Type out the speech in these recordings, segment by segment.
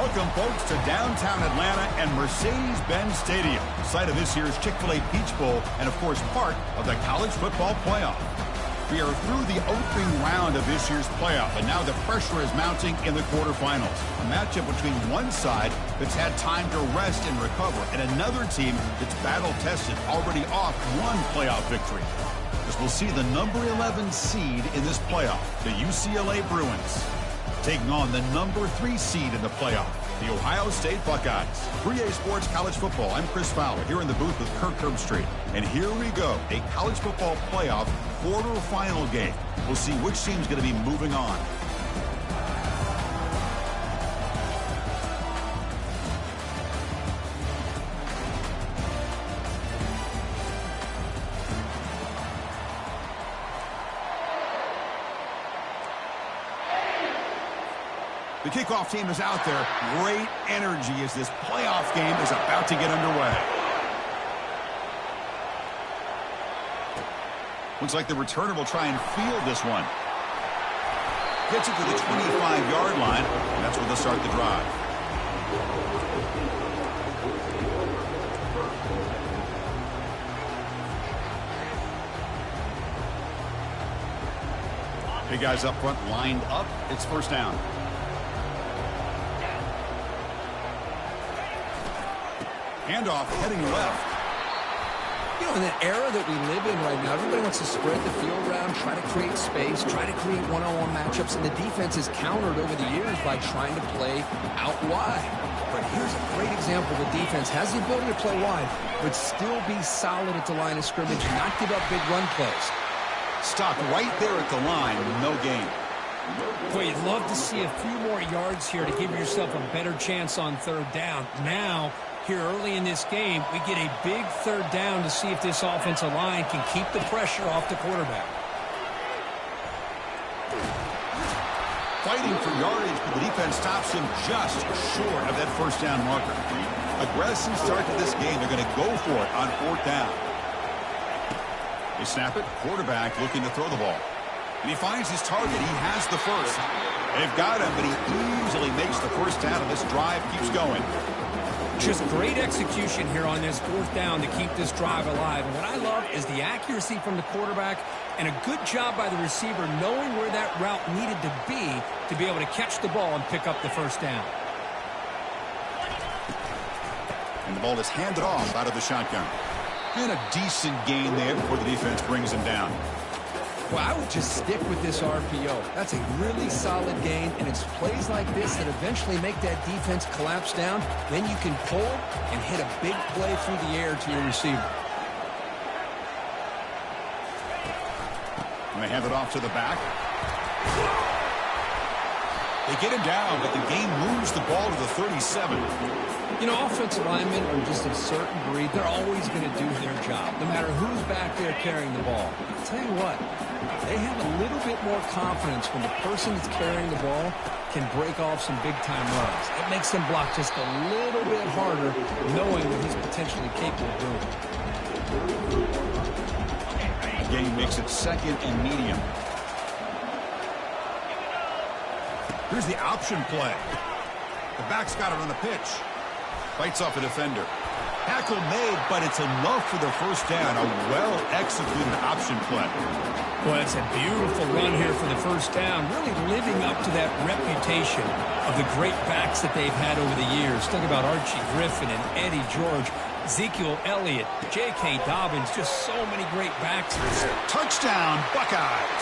Welcome, folks, to downtown Atlanta and Mercedes-Benz Stadium, site of this year's Chick-fil-A Peach Bowl and, of course, part of the college football playoff. We are through the opening round of this year's playoff, and now the pressure is mounting in the quarterfinals. A matchup between one side that's had time to rest and recover, and another team that's battle-tested, already off one playoff victory. As we'll see the number 11 seed in this playoff, the UCLA Bruins, taking on the number 3 seed in the playoff, the Ohio State Buckeyes. 3A Sports College Football. I'm Chris Fowler here in the booth with Kirk Herbstreit. And here we go, a college football playoff quarterfinal game. We'll see which team's going to be moving on. The kickoff team is out there. Great energy as this playoff game is about to get underway. Looks like the returner will try and field this one. Gets it to the 25-yard line, and that's where they'll start the drive. Big guys up front lined up. It's first down. Handoff heading left. You know, in the era that we live in right now, everybody wants to spread the field around, try to create space, try to create one-on-one matchups, and the defense has countered over the years by trying to play out wide. But here's a great example. The defense has the ability to play wide, but still be solid at the line of scrimmage, not give up big run plays. Stopped right there at the line, no gain. Boy, you'd love to see a few more yards here to give yourself a better chance on third down. Now, here early in this game, we get a big third down to see if this offensive line can keep the pressure off the quarterback. Fighting for yardage, but the defense stops him just short of that first down marker. Aggressive start to this game. They're going to go for it on fourth down. They snap it. Quarterback looking to throw the ball. And he finds his target. He has the first. They've got him, but he easily makes the first down, and this drive keeps going. Just great execution here on this fourth down to keep this drive alive. And what I love is the accuracy from the quarterback and a good job by the receiver knowing where that route needed to be able to catch the ball and pick up the first down. And the ball is handed off out of the shotgun. And a decent gain there before the defense brings him down. Well, I would just stick with this RPO. That's a really solid gain, and it's plays like this that eventually make that defense collapse down. Then you can pull and hit a big play through the air to your receiver. And they hand it off to the back. They get him down, but the game moves the ball to the 37. You know, offensive linemen are just a certain breed. They're always going to do their job, no matter who's back there carrying the ball. I'll tell you what, they have a little bit more confidence when the person that's carrying the ball can break off some big-time runs. It makes them block just a little bit harder, knowing what he's potentially capable of doing. The game makes it second and medium. Here's the option play. The back's got it on the pitch. Fights off a defender. Tackle made, but it's enough for the first down. A well-executed option play. Well, it's a beautiful run here for the first down, really living up to that reputation of the great backs that they've had over the years. Think about Archie Griffin and Eddie George, Ezekiel Elliott, J.K. Dobbins, just so many great backs. Touchdown, Buckeyes.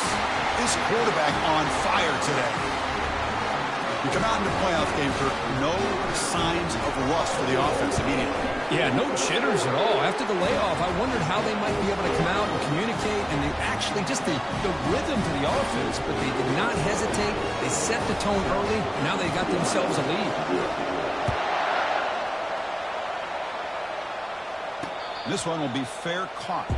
This quarterback on fire today. You come out in the playoff game, Kirk, no signs of rust for the offense immediately. Yeah, no jitters at all. After the layoff, I wondered how they might be able to come out and communicate, and they actually just the rhythm to the offense, but they did not hesitate. They set the tone early, and now they got themselves a lead. This one will be fair caught.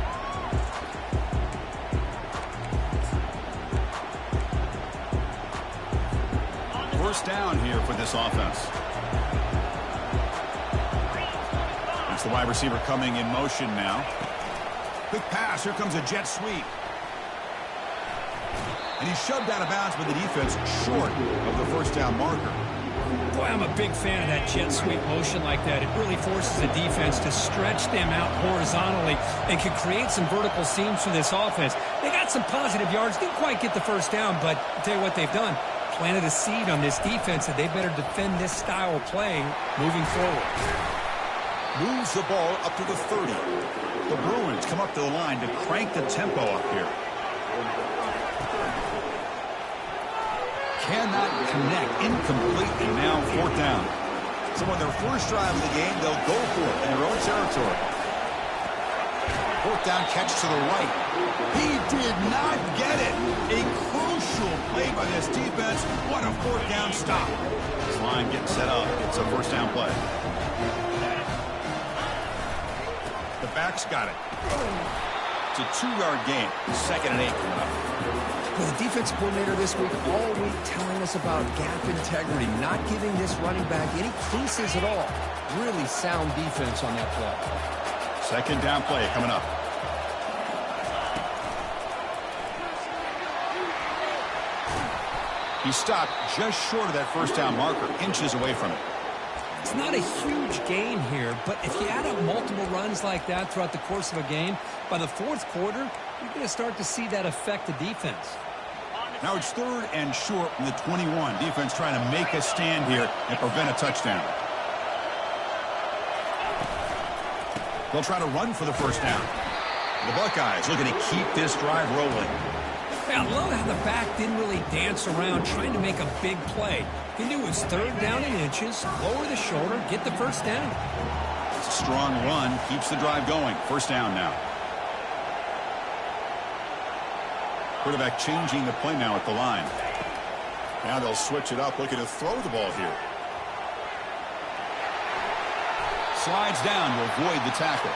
First down here for this offense. It's the wide receiver coming in motion now. Quick pass. Here comes a jet sweep. And he's shoved out of bounds by the defense short of the first down marker. Boy, I'm a big fan of that jet sweep motion like that. It really forces the defense to stretch them out horizontally and can create some vertical seams for this offense. They got some positive yards. Didn't quite get the first down, but I'll tell you what they've done. Planted a seed on this defense that they better defend this style of playing moving forward. Moves the ball up to the 30. The Bruins come up to the line to crank the tempo up here. Cannot connect. Incomplete, and now fourth down. So on their first drive of the game, they'll go for it in their own territory. Fourth down catch to the right. He did not get it. A crucial play by this defense. What a fourth down stop. This line getting set up. It's a first down play. The back's got it. It's a 2-yard gain. 2nd and 8 coming up. Well, the defensive coordinator this week all week telling us about gap integrity, not giving this running back any creases at all. Really sound defense on that play. 2nd down play coming up. He stopped just short of that first down marker, inches away from it. It's not a huge gain here, but if you add up multiple runs like that throughout the course of a game, by the fourth quarter, you're going to start to see that affect the defense. Now it's 3rd and short from the 21. Defense trying to make a stand here and prevent a touchdown. They'll try to run for the first down. The Buckeyes looking to keep this drive rolling. I love how the back didn't really dance around trying to make a big play. He knew it was 3rd down and inches, lower the shoulder, get the first down. It's a strong run, keeps the drive going. First down now. Quarterback changing the play now at the line. Now they'll switch it up, looking to throw the ball here. Slides down to avoid the tackle.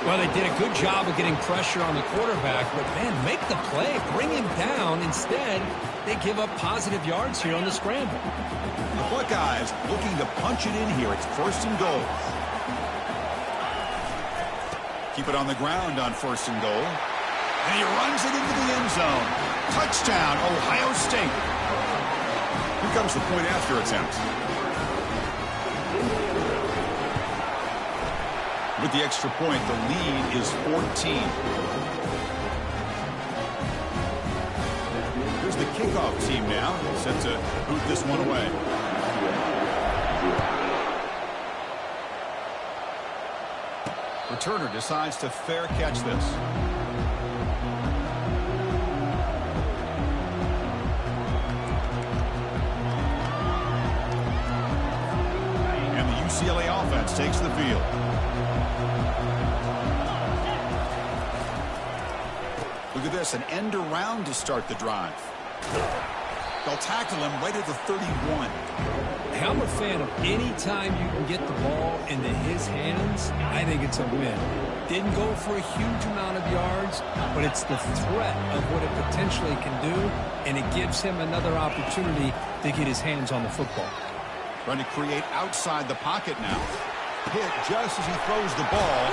Well, they did a good job of getting pressure on the quarterback, but, man, make the play, bring him down. Instead, they give up positive yards here on the scramble. The Buckeyes looking to punch it in here. It's 1st and goal. Keep it on the ground on 1st and goal. And he runs it into the end zone. Touchdown, Ohio State. Here comes the point after attempt. With the extra point, the lead is 14. Here's the kickoff team now, set to boot this one away. Returner decides to fair catch this. And the UCLA offense takes the field. Look at this, an end around to start the drive. They'll tackle him right at the 31. I'm a fan of any time you can get the ball into his hands, I think it's a win. Didn't go for a huge amount of yards, but it's the threat of what it potentially can do, and it gives him another opportunity to get his hands on the football. Trying to create outside the pocket now. Hit just as he throws the ball.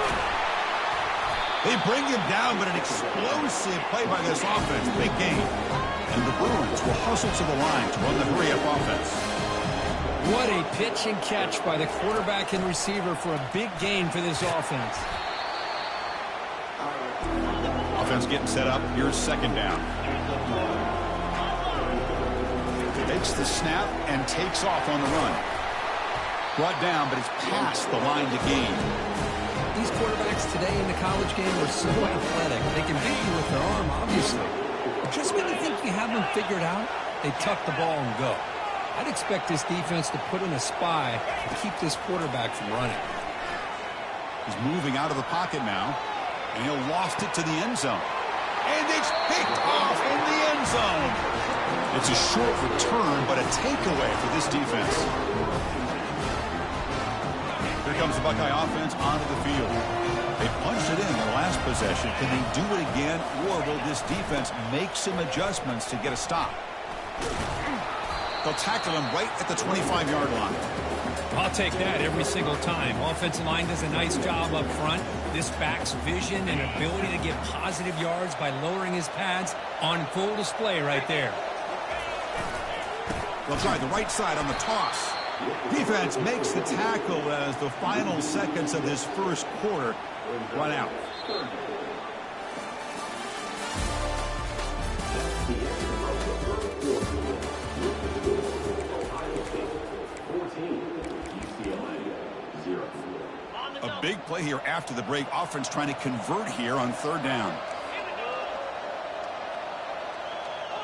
They bring him down, but an explosive play by this offense. Big gain. And the Bruins will hustle to the line to run the hurry-up offense. What a pitch and catch by the quarterback and receiver for a big gain for this offense. Offense getting set up. Here's 2nd down. Takes the snap and takes off on the run. Brought down, but it's past the line to gain. These quarterbacks today in the college game are so athletic. They can beat you with their arm, obviously. But just when you think you have them figured out, they tuck the ball and go. I'd expect this defense to put in a spy to keep this quarterback from running. He's moving out of the pocket now, and he'll loft it to the end zone. And it's picked off in the end zone. It's a short return, but a takeaway for this defense. Here comes the Buckeye offense onto the field. They punched it in their last possession. Can they do it again, or will this defense make some adjustments to get a stop? They'll tackle him right at the 25-yard line. I'll take that every single time. Offensive line does a nice job up front. This back's vision and ability to get positive yards by lowering his pads on full display right there. They'll try the right side on the toss. Defense makes the tackle as the final seconds of this first quarter run out. A big play here after the break. Offense trying to convert here on 3rd down.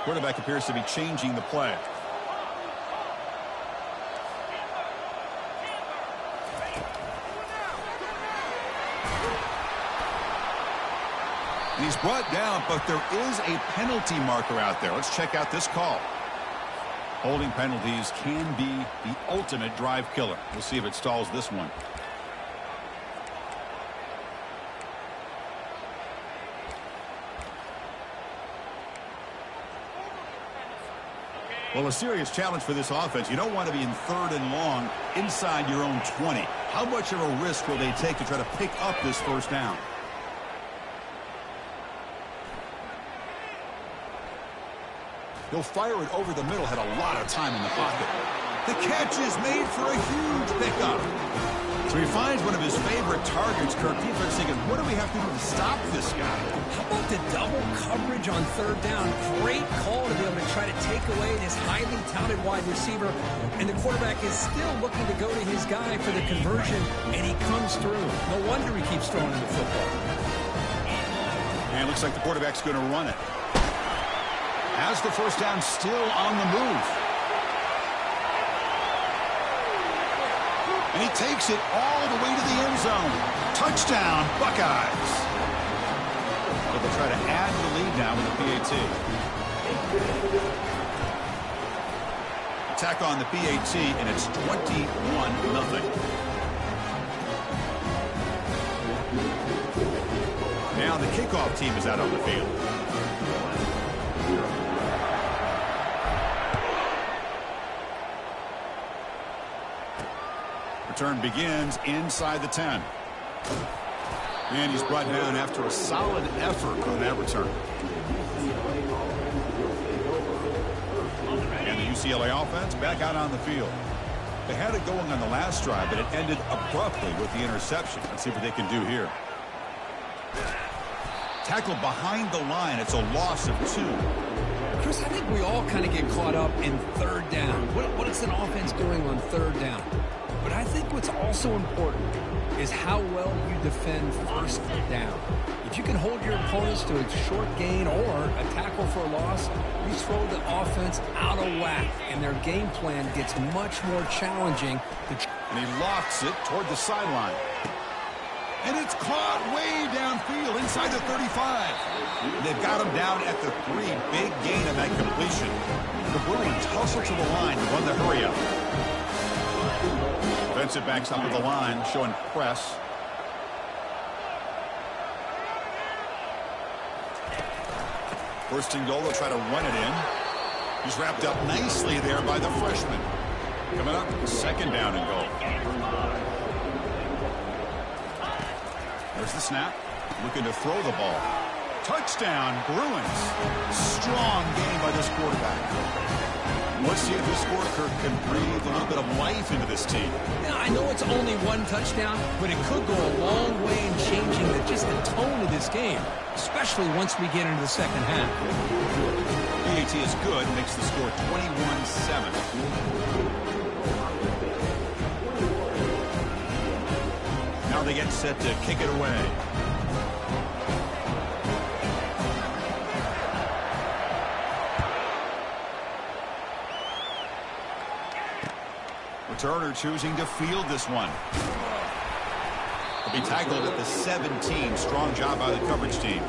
Quarterback appears to be changing the play. He's brought down, but there is a penalty marker out there. Let's check out this call. Holding penalties can be the ultimate drive killer. We'll see if it stalls this one. Well, a serious challenge for this offense. You don't want to be in 3rd and long inside your own 20. How much of a risk will they take to try to pick up this first down? He'll fire it over the middle, had a lot of time in the pocket. The catch is made for a huge pickup. So he finds one of his favorite targets. Kirk, defense thinking, what do we have to do to stop this guy? How about the double coverage on 3rd down? Great call to be able to try to take away this highly touted wide receiver. And the quarterback is still looking to go to his guy for the conversion, and he comes through. No wonder he keeps throwing the football. And it looks like the quarterback's going to run it. Has the first down, still on the move. And he takes it all the way to the end zone. Touchdown, Buckeyes. So they'll try to add the lead now with the PAT. Attack on the PAT, and it's 21-0. Now the kickoff team is out on the field. Return begins inside the 10. And he's brought down after a solid effort on that return. And the UCLA offense back out on the field. They had it going on the last drive, but it ended abruptly with the interception. Let's see what they can do here. Tackle behind the line. It's a loss of 2. Chris, I think we all kind of get caught up in 3rd down. What is an offense doing on 3rd down? But I think what's also important is how well you defend 1st down. If you can hold your opponents to a short gain or a tackle for a loss, you throw the offense out of whack, and their game plan gets much more challenging. And he lofts it toward the sideline. And it's caught way downfield inside the 35. They've got him down at the 3. Big gain on that completion. The Bruins hustle to the line to run the hurry up. Defensive backs up at the line, showing press. First and goal, they'll try to run it in. He's wrapped up nicely there by the freshman. Coming up, 2nd down and goal. There's the snap. Looking to throw the ball. Touchdown, Bruins. Strong game by this quarterback. Let's see if this score, Kirk, can breathe a little bit of life into this team. Yeah, I know it's only 1 touchdown, but it could go a long way in changing just the tone of this game, especially once we get into the second half. PAT is good, makes the score 21-7. Now they get set to kick it away. Turner choosing to field this one. He'll be tackled at the 17. Strong job by the coverage team.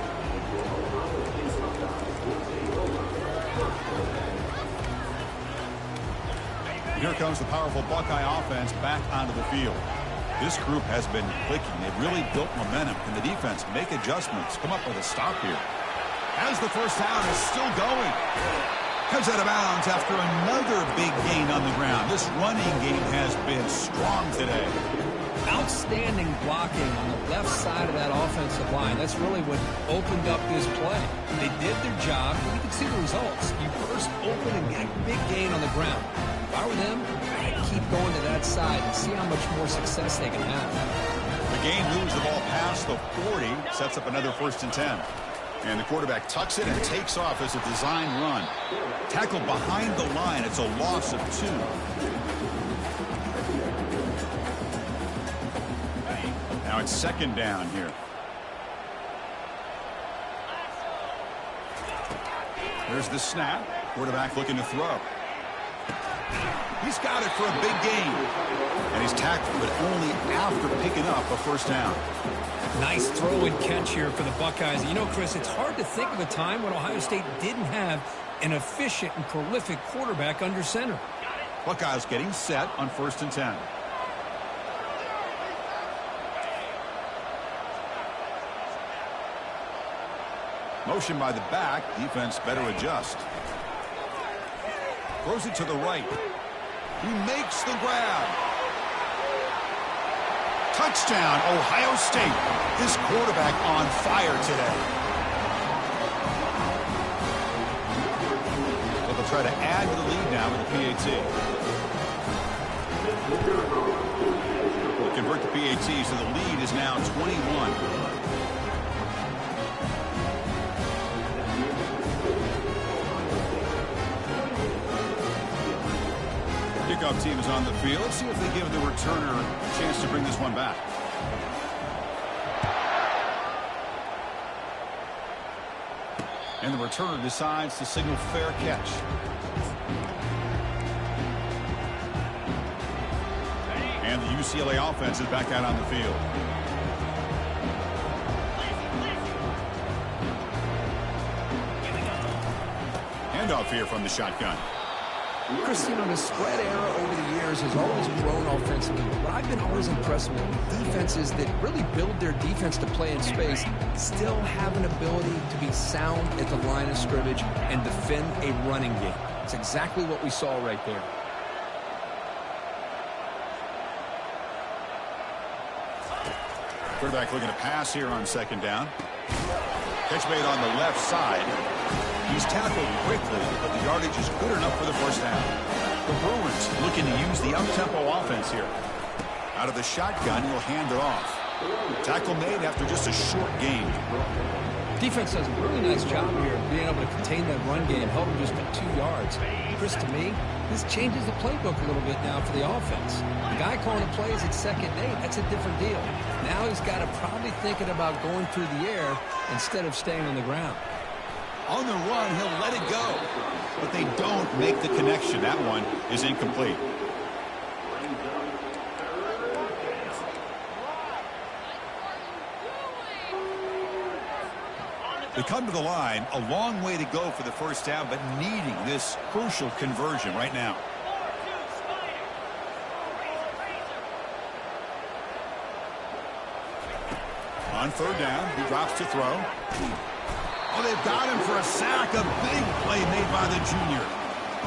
Here comes the powerful Buckeye offense back onto the field. This group has been clicking. They've really built momentum. Can the defense make adjustments? Come up with a stop here. As the first down is still going. Comes out of bounds after another big gain on the ground. This running game has been strong today. Outstanding blocking on the left side of that offensive line. That's really what opened up this play. They did their job, and you can see the results. You burst open and get a big gain on the ground. If I were them, I'd keep going to that side and see how much more success they can have. The gain moves the ball past the 40, sets up another 1st and 10. And the quarterback tucks it and takes off as a design run. Tackled behind the line. It's a loss of 2. Now it's 2nd down here. There's the snap. Quarterback looking to throw. He's got it for a big gain. And he's tackled, but only after picking up a 1st down. Nice throw and catch here for the Buckeyes. You know, Chris, it's hard to think of a time when Ohio State didn't have an efficient and prolific quarterback under center. Buckeyes getting set on 1st and 10. Motion by the back. Defense better adjust. Throws it to the right. He makes the grab. Touchdown, Ohio State. This quarterback on fire today. So they'll try to add to the lead now with the PAT. They'll convert the PAT, so the lead is now 21. Kickoff team is on the field. Let's see if they give the returner a chance to bring this one back. And the returner decides to signal fair catch. And the UCLA offense is back out on the field. Handoff here from the shotgun. Chris, you know, the spread era over the years has always grown offensively. But I've been always impressed with defenses that really build their defense to play in space, still have an ability to be sound at the line of scrimmage and defend a running game. It's exactly what we saw right there. Quarterback looking to pass here on 2nd down. Catch made on the left side. He's tackled quickly, but the yardage is good enough for the 1st down. The Bruins looking to use the up-tempo offense here. Out of the shotgun, he'll hand it off. Tackle made after just a short gain. Defense does a really nice job here of being able to contain that run game, held him just to 2 yards. Chris, to me, this changes the playbook a little bit now for the offense. The guy calling the plays at 2nd and 8, that's a different deal. Now he's got to probably thinking about going through the air instead of staying on the ground. On the run, he'll let it go. But they don't make the connection. That one is incomplete. They come to the line, a long way to go for the 1st down, but needing this crucial conversion right now. On 3rd down, he drops to throw. Oh, they've got him for a sack. A big play made by the junior.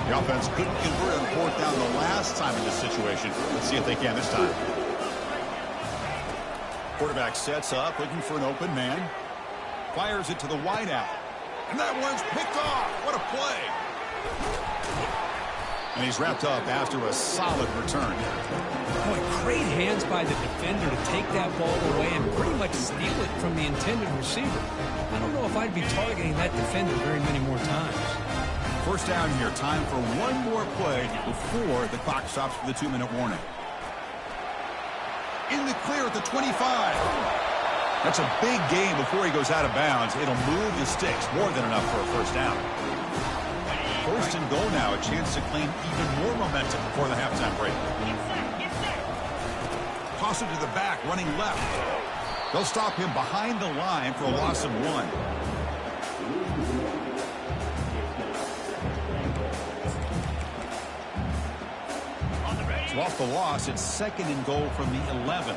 The offense couldn't convert on 4th down the last time in this situation. Let's see if they can this time. Quarterback sets up, looking for an open man. Fires it to the wideout. And that one's picked off. What a play. And he's wrapped up after a solid return. Boy, great hands by the defender to take that ball away and pretty much steal it from the intended receiver. I don't know if I'd be targeting that defender very many more times. 1st down here. Time for one more play before the clock stops for the 2-minute warning. In the clear at the 25. That's a big gain before he goes out of bounds. It'll move the sticks. More than enough for a 1st down. 1st and goal now. A chance to claim even more momentum before the halftime break. Toss it to the back, running left. They'll stop him behind the line for a loss of 1. So off the loss, it's 2nd and goal from the 11.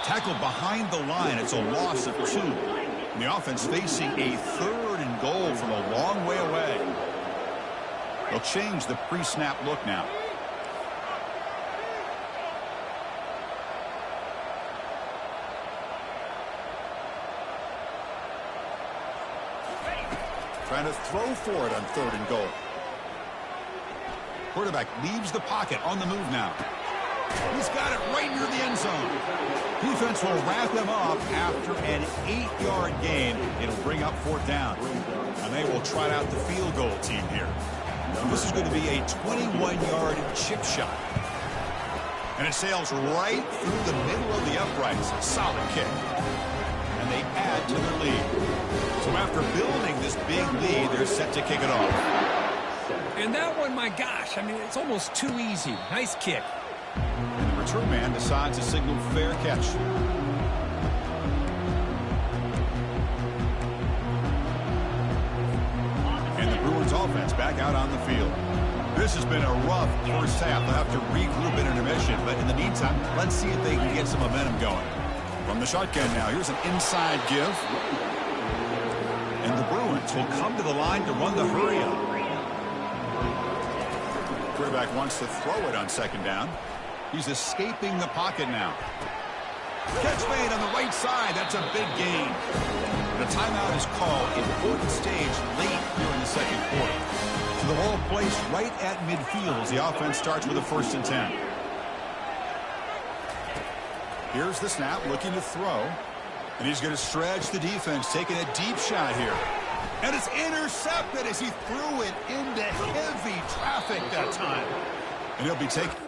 Tackled behind the line. It's a loss of 2. And the offense facing a 3rd and goal from a long way away. They'll change the pre-snap look now. Trying to throw for it on 3rd and goal. Quarterback leaves the pocket on the move now. He's got it right near the end zone. Defense will wrap him up after an 8-yard gain. It'll bring up 4th down. And they will trot out the field goal team here. This is going to be a 21-yard chip shot. And it sails right through the middle of the uprights. Solid kick. And they add to their lead. So after building this big lead, they're set to kick it off. And that one, my gosh, I mean, it's almost too easy. Nice kick. And the return man decides to signal fair catch. And the Bruins offense back out on the field. This has been a rough first half. They'll have to regroup in intermission, but in the meantime, let's see if they can get some momentum going. From the shotgun now, here's an inside give. And the Bruins will come to the line to run the hurry up. Quarterback wants to throw it on second down. He's escaping the pocket now. Catch made on the right side. That's a big gain. The timeout is called. Important stage late here in the second quarter. So the ball placed right at midfield as the offense starts with a 1st and 10. Here's the snap, looking to throw. And he's going to stretch the defense, taking a deep shot here. And it's intercepted as he threw it into heavy traffic that time. And he'll be taking...